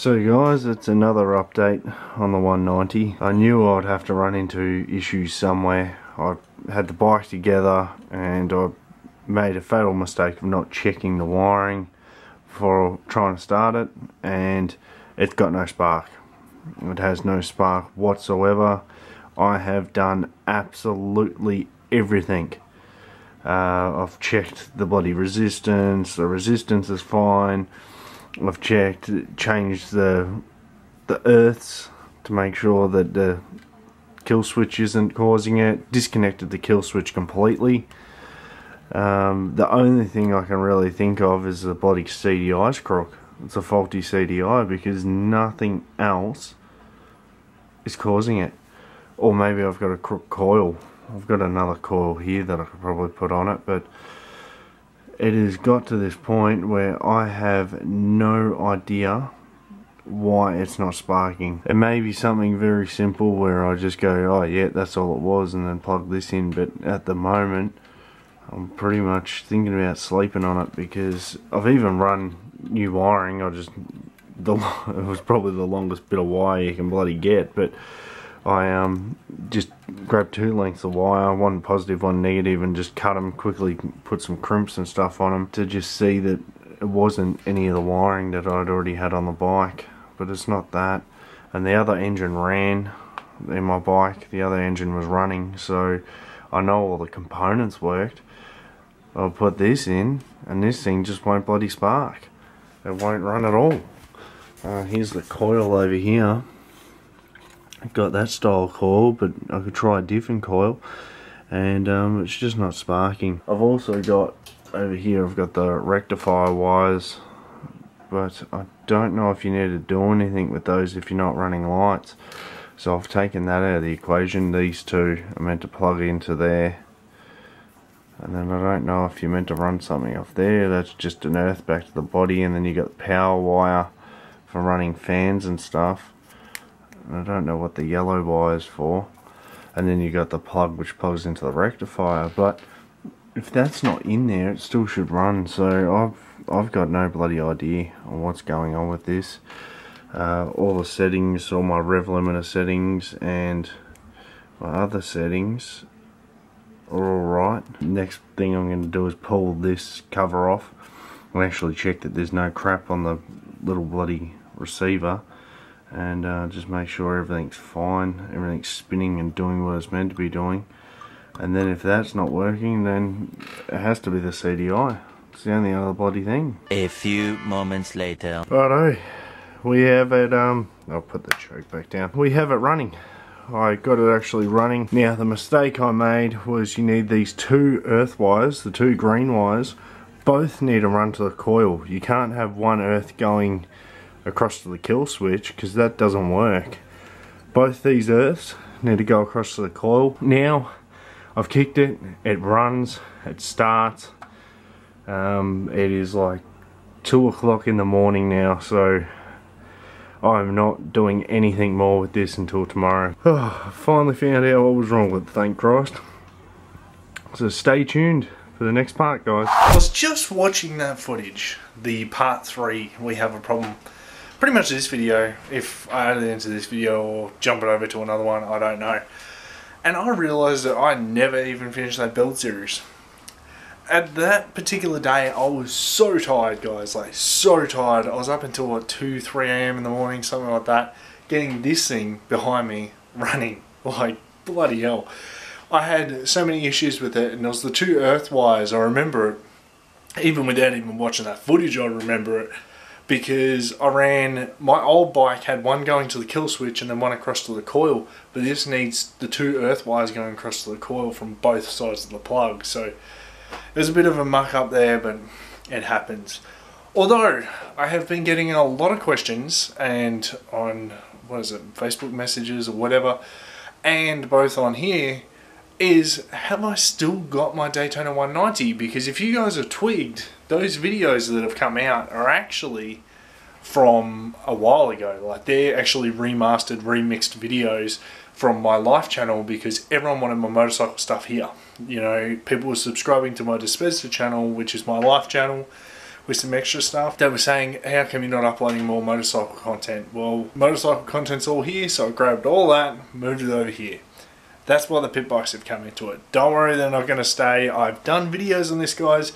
So guys, it's another update on the 190. I knew I'd have to run into issues somewhere. I had the bike together and I made a fatal mistake of not checking the wiring before trying to start it, and it's got no spark. It has no spark whatsoever. I have done absolutely everything. I've checked the bloody resistance. The resistance is fine. I've changed the earths to make sure that the kill switch isn't causing it. Disconnected the kill switch completely. The only thing I can really think of is the bloody CDI's crook. It's a faulty CDI because nothing else is causing it. Or maybe I've got a crook coil. I've got another coil here that I could probably put on it, but it has got to this point where I have no idea why it's not sparking. It may be something very simple where I just go, oh yeah, that's all it was, and then plug this in, but at the moment I'm pretty much thinking about sleeping on it because I've even run new wiring. It was probably the longest bit of wire you can bloody get, but I just grabbed 2 lengths of wire, one positive, one negative, and just cut them quickly, put some crimps and stuff on them to just see that it wasn't any of the wiring that I'd already had on the bike. But it's not that. And the other engine ran in my bike, the other engine was running, so I know all the components worked. I'll put this in and this thing just won't bloody spark. It won't run at all. Here's the coil over here. I've got that style coil, but I could try a different coil, and it's just not sparking. I've also got over here, I've got the rectifier wires, but I don't know if you need to do anything with those if you're not running lights. So I've taken that out of the equation. These two are meant to plug into there, and then I don't know if you're meant to run something off there. That's just an earth back to the body, and then you got the power wire for running fans and stuff. I don't know what the yellow wire is for, and then you got the plug which plugs into the rectifier. But if that's not in there, it still should run. So I've got no bloody idea on what's going on with this. All the settings, all my rev limiter settings and my other settings are alright. Next thing I'm going to do is pull this cover off and actually check that there's no crap on the little bloody receiver, and just make sure everything's fine, everything's spinning and doing what it's meant to be doing. And then if that's not working, then it has to be the CDI. It's the only other bloody thing. A few moments later. Righto, we have it, I'll put the choke back down. We have it running. I got it actually running. Now the mistake I made was you need these 2 earth wires, the 2 green wires, both need to run to the coil. You can't have one earth going across to the kill switch because that doesn't work. Both these earths need to go across to the coil. Now I've kicked it, it runs, it starts. It is like 2 o'clock in the morning now, so I'm not doing anything more with this until tomorrow. Oh, I finally found out what was wrong with it, thank Christ. So stay tuned for the next part, guys. I was just watching that footage, the part 3, we have a problem. Pretty much this video, if I add it into this video or jump it over to another one, I don't know. And I realised that I never even finished that build series. At that particular day, I was so tired, guys, like so tired. I was up until what, 2, 3 AM in the morning, something like that, getting this thing behind me running, like bloody hell. I had so many issues with it, and it was the 2 earth wires. I remember it, even without even watching that footage, I remember it. Because I ran, my old bike had one going to the kill switch and then one across to the coil, but this needs the 2 earth wires going across to the coil from both sides of the plug. So there's a bit of a muck up there, but it happens. Although I have been getting a lot of questions, and on, what is it, Facebook messages or whatever, and both on here, is have I still got my Daytona 190? Because if you guys have twigged, those videos that have come out are actually from a while ago. Like, they're actually remastered, remixed videos from my life channel, because everyone wanted my motorcycle stuff here. You know, people were subscribing to my Dispenser channel, which is my life channel, with some extra stuff. They were saying, how come you're not uploading more motorcycle content? Well, motorcycle content's all here, so I grabbed all that, moved it over here. That's why the pit bikes have come into it. Don't worry, they're not going to stay. I've done videos on this, guys.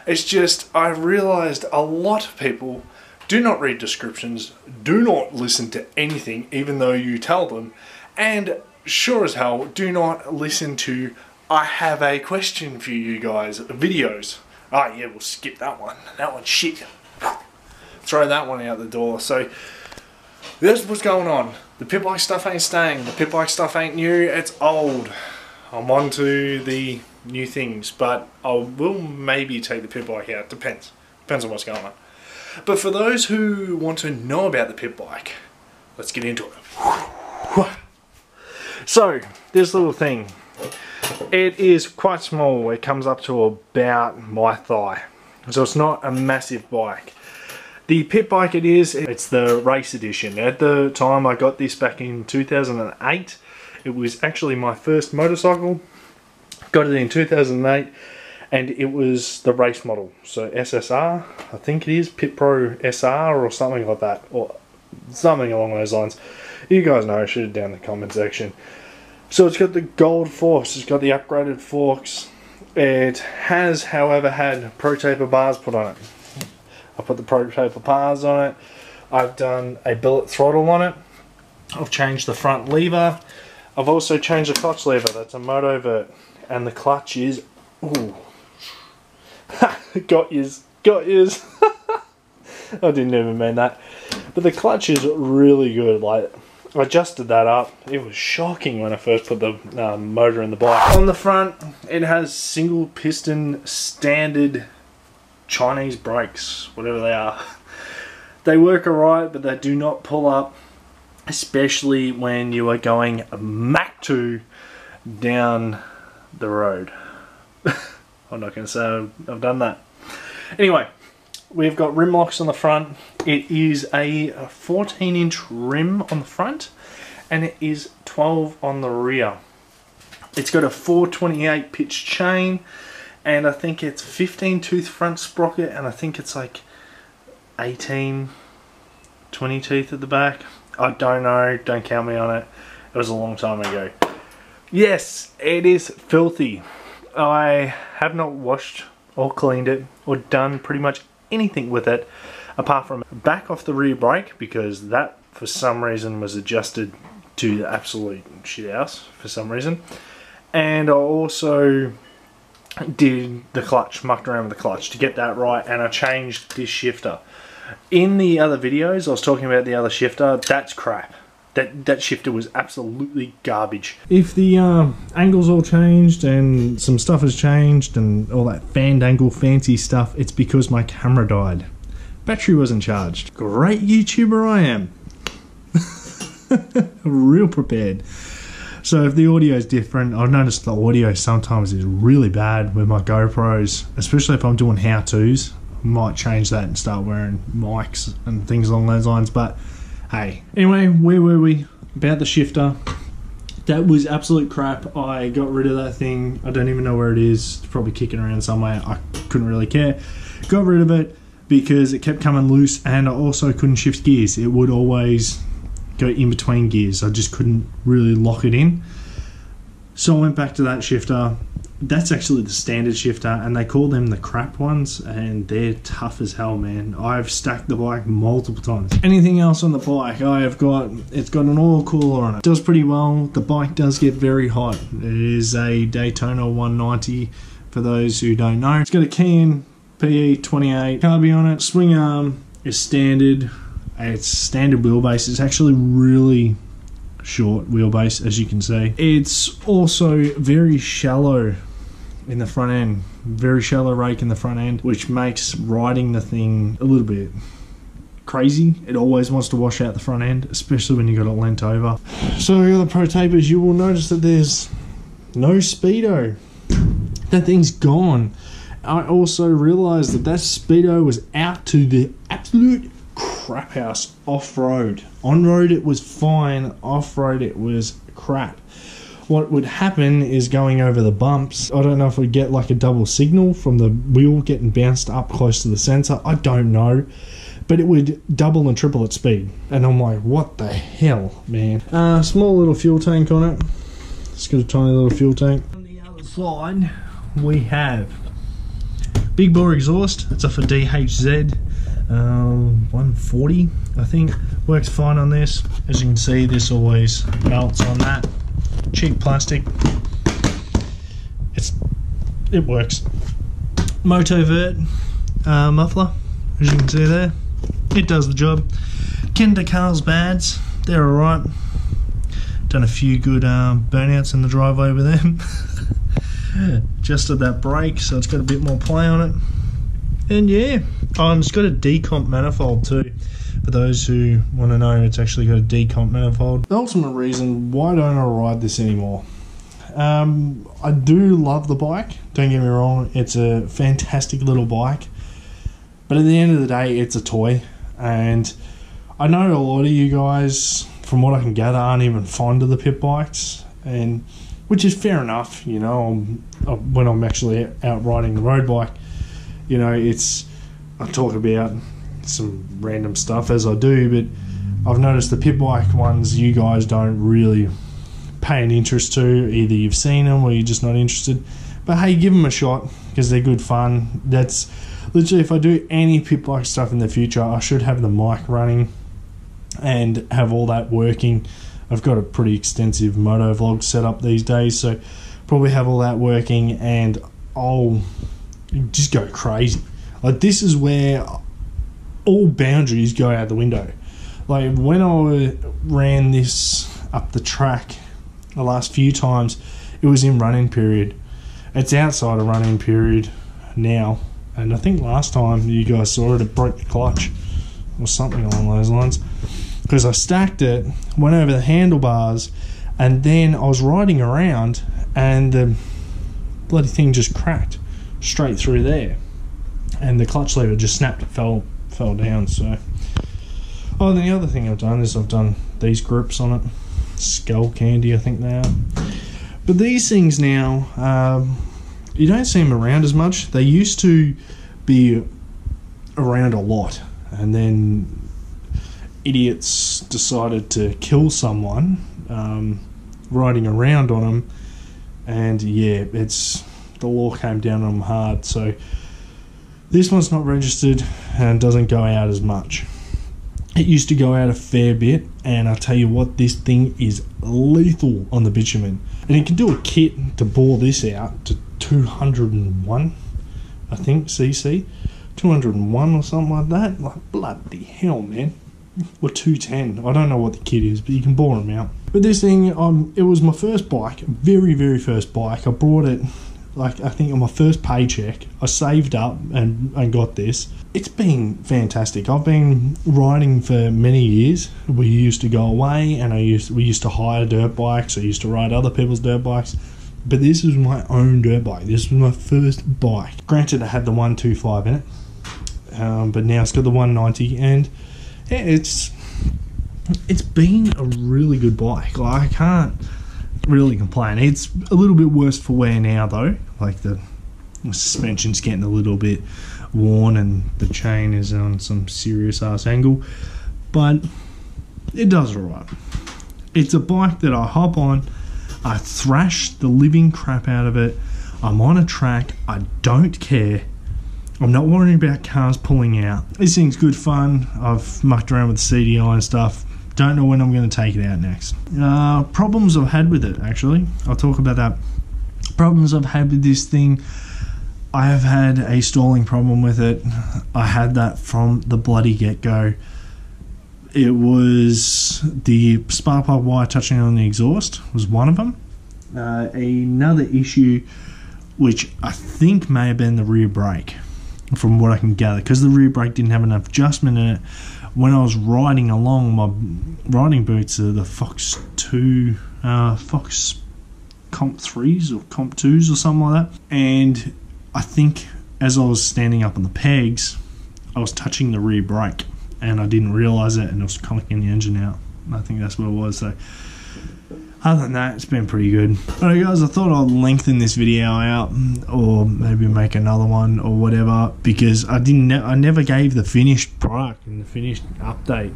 It's just, I realised a lot of people do not read descriptions, do not listen to anything, even though you tell them, and sure as hell, do not listen to I have a question for you guys videos. Oh yeah, we'll skip that one. That one's shit. Throw that one out the door. So, that's what's going on. The pit bike stuff ain't staying. The pit bike stuff ain't new. It's old. I'm on to the new things, but I will maybe take the pit bike out. Depends. Depends on what's going on. But for those who want to know about the pit bike, let's get into it. So, this little thing. It is quite small. It comes up to about my thigh. So it's not a massive bike. The pit bike it's the race edition. At the time I got this back in 2008. It was actually my first motorcycle. Got it in 2008 and it was the race model. So SSR, I think it is, Pit Pro SR or something like that. Or something along those lines. You guys know, shoot it down in the comment section. So it's got the gold forks, it's got the upgraded forks. It has, however, had Pro Taper bars put on it. I put the Pro Taper bars on it. I've done a billet throttle on it. I've changed the front lever. I've also changed the clutch lever. That's a Motovert. And the clutch is... Ooh. Got yous. Got yous. I didn't even mean that. But the clutch is really good. Like, I adjusted that up. It was shocking when I first put the motor in the bike. On the front, it has single piston standard Chinese brakes, whatever they are. They work alright, but they do not pull up, especially when you are going Mach 2 down the road. I'm not going to say I've done that. Anyway, we've got rim locks on the front. It is a 14-inch rim on the front, and it is 12 on the rear. It's got a 428 pitch chain, and I think it's 15 tooth front sprocket, and I think it's like 18, 20 teeth at the back. I don't know, don't count me on it. It was a long time ago. Yes, it is filthy. I have not washed or cleaned it or done pretty much anything with it apart from back off the rear brake, because that for some reason was adjusted to the absolute shit house for some reason. And I also did the clutch, mucked around with the clutch to get that right, and I changed this shifter. In the other videos I was talking about the other shifter. That's crap. That shifter was absolutely garbage. If the angle's all changed and some stuff has changed and all that fanned angle fancy stuff, it's because my camera died. Battery wasn't charged. Great YouTuber I am. Real prepared. So if the audio is different, I've noticed the audio sometimes is really bad with my GoPros, especially if I'm doing how-tos. I might change that and start wearing mics and things along those lines, but hey. Anyway, where were we? About the shifter. That was absolute crap. I got rid of that thing. I don't even know where it is. It's probably kicking around somewhere. I couldn't really care. Got rid of it because it kept coming loose, and I also couldn't shift gears. It would always go in between gears. I just couldn't really lock it in. So I went back to that shifter. That's actually the standard shifter, and they call them the crap ones, and they're tough as hell, man. I've stacked the bike multiple times. Anything else on the bike? It's got an oil cooler on it. Does pretty well. The bike does get very hot. It is a Daytona 190 for those who don't know. It's got a Keen PE 28 carby on it. Swing arm is standard. It's standard wheelbase. It's actually really short wheelbase, as you can see. It's also very shallow in the front end. Very shallow rake in the front end, which makes riding the thing a little bit crazy. It always wants to wash out the front end, especially when you got it leant over. So the other Pro Tapers, you will notice that there's no speedo. That thing's gone. I also realised that that speedo was out to the absolute crap house off-road. On-road it was fine, off-road it was crap. what would happen is going over the bumps, I don't know if we'd get like a double signal from the wheel getting bounced up close to the sensor. I don't know. But it would double and triple its speed. And I'm like, what the hell, man? Small little fuel tank on it. It's got a tiny little fuel tank. On the other side, we have big bore exhaust. It's off a DHZ 140, I think. Works fine on this. As you can see, this always melts on that. Cheap plastic. It works. Motovert muffler, as you can see there. It does the job. Kenda Carl's bads, they're alright. Done a few good burnouts in the driveway with them. Adjusted that brake so it's got a bit more play on it. And yeah, it's got a decomp manifold too. For those who want to know, it's actually got a decomp manifold. The ultimate reason why don't I ride this anymore? I do love the bike, don't get me wrong, it's a fantastic little bike. But at the end of the day, it's a toy. And I know a lot of you guys, from what I can gather, aren't even fond of the pit bikes, and which is fair enough. You know, when I'm actually out riding the road bike, you know, I talk about some random stuff as I do, but I've noticed the pit bike ones you guys don't really pay an interest to. Either you've seen them or you're just not interested. But hey, give them a shot because they're good fun. That's literally, if I do any pit bike stuff in the future, I should have the mic running and have all that working. I've got a pretty extensive moto vlog set up these days, so probably have all that working and I'll just go crazy. Like, this is where all boundaries go out the window. Like, when I ran this up the track the last few times, it was in running period. It's outside of running period now. And I think last time you guys saw it, it broke the clutch or something along those lines. Because I stacked it, went over the handlebars, and then I was riding around and the bloody thing just cracked straight through there. And the clutch lever just snapped, it fell down. So, oh, and the other thing I've done is I've done these grips on it. Skull candy, I think they are. But these things now, you don't see them around as much. They used to be around a lot, and then idiots decided to kill someone riding around on them, and yeah, the law came down on them hard. So this one's not registered and doesn't go out as much. It used to go out a fair bit, and I tell you what, this thing is lethal on the bitumen. And you can do a kit to bore this out to 201, I think, cc. 201 or something like that. Like, bloody hell, man. Or 210. I don't know what the kit is, but you can bore them out. But this thing, it was my first bike, very, very first bike. I brought it, like, I think on my first paycheck. I saved up and got this. It's been fantastic. I've been riding for many years. We used to go away and we used to hire dirt bikes. I used to ride other people's dirt bikes. But this is my own dirt bike. This was my first bike. Granted, it had the 125 in it. But now it's got the 190. And yeah, it's been a really good bike. Like, I can't really complain. It's a little bit worse for wear now, though. Like, the suspension's getting a little bit worn and the chain is on some serious ass angle, but it does alright. It's a bike that I hop on, I thrash the living crap out of it. I'm on a track, I don't care. I'm not worrying about cars pulling out. This thing's good fun. I've mucked around with the CDI and stuff. Don't know when I'm going to take it out next. Problems I've had with it, actually. I'll talk about that. Problems I've had with this thing. I have had a stalling problem with it. I had that from the bloody get-go. It was the spark plug wire touching on the exhaust was one of them. Another issue, which I think may have been the rear brake, from what I can gather, because the rear brake didn't have enough adjustment in it. When I was riding along, my riding boots are the Fox Comp 3s or Comp 2s or something like that, and I think as I was standing up on the pegs, I was touching the rear brake and I didn't realise it, and it was conking the engine out. I think that's what it was. So other than that, it's been pretty good. Alright guys, I thought I'd lengthen this video out, or maybe make another one or whatever, because I never gave the finished product and the finished update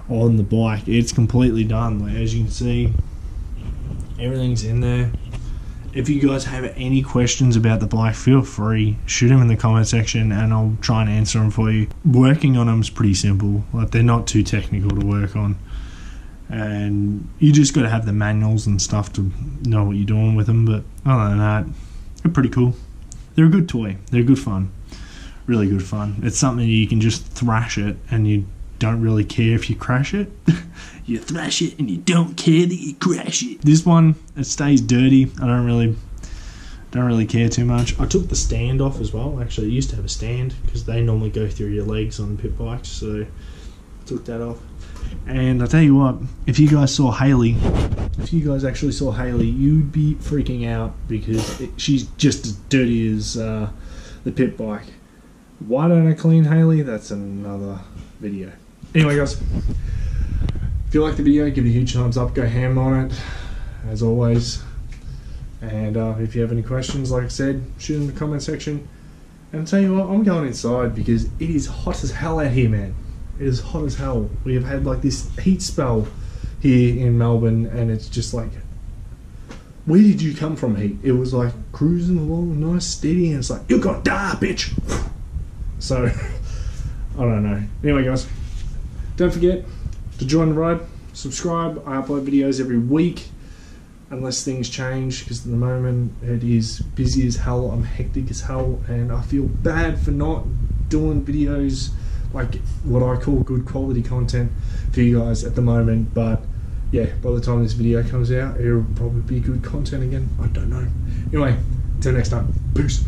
on the bike. It's completely done. Like, as you can see, everything's in there. If you guys have any questions about the bike, feel free, shoot them in the comment section and I'll try and answer them for you. Working on them is pretty simple. Like, they're not too technical to work on, and you just got to have the manuals and stuff to know what you're doing with them. But other than that, they're pretty cool. They're a good toy. They're good fun. Really good fun. It's something you can just thrash it and you don't really care if you crash it. You thrash it and you don't care that you crash it. This one, it stays dirty. I don't really care too much. I took the stand off as well. Actually, I used to have a stand because they normally go through your legs on pit bikes, so I took that off. And I'll tell you what, if you guys actually saw Haley, you'd be freaking out, because she's just as dirty as the pit bike. Why don't I clean Haley? That's another video. Anyway guys, if you like the video, give it a huge thumbs up, go ham on it, as always. And if you have any questions, like I said, shoot in the comment section. And I'll tell you what, I'm going inside because it is hot as hell out here, man. It is hot as hell. We have had like this heat spell here in Melbourne, and it's just like, where did you come from, heat? It was like cruising along nice, steady, and it's like, you're gonna die, bitch. So, I don't know. Anyway guys, don't forget to join the ride, subscribe. I upload videos every week, unless things change, because at the moment it is busy as hell, I'm hectic as hell, and I feel bad for not doing videos like what I call good quality content for you guys at the moment. But yeah, by the time this video comes out, it'll probably be good content again. I don't know. Anyway, until next time, peace.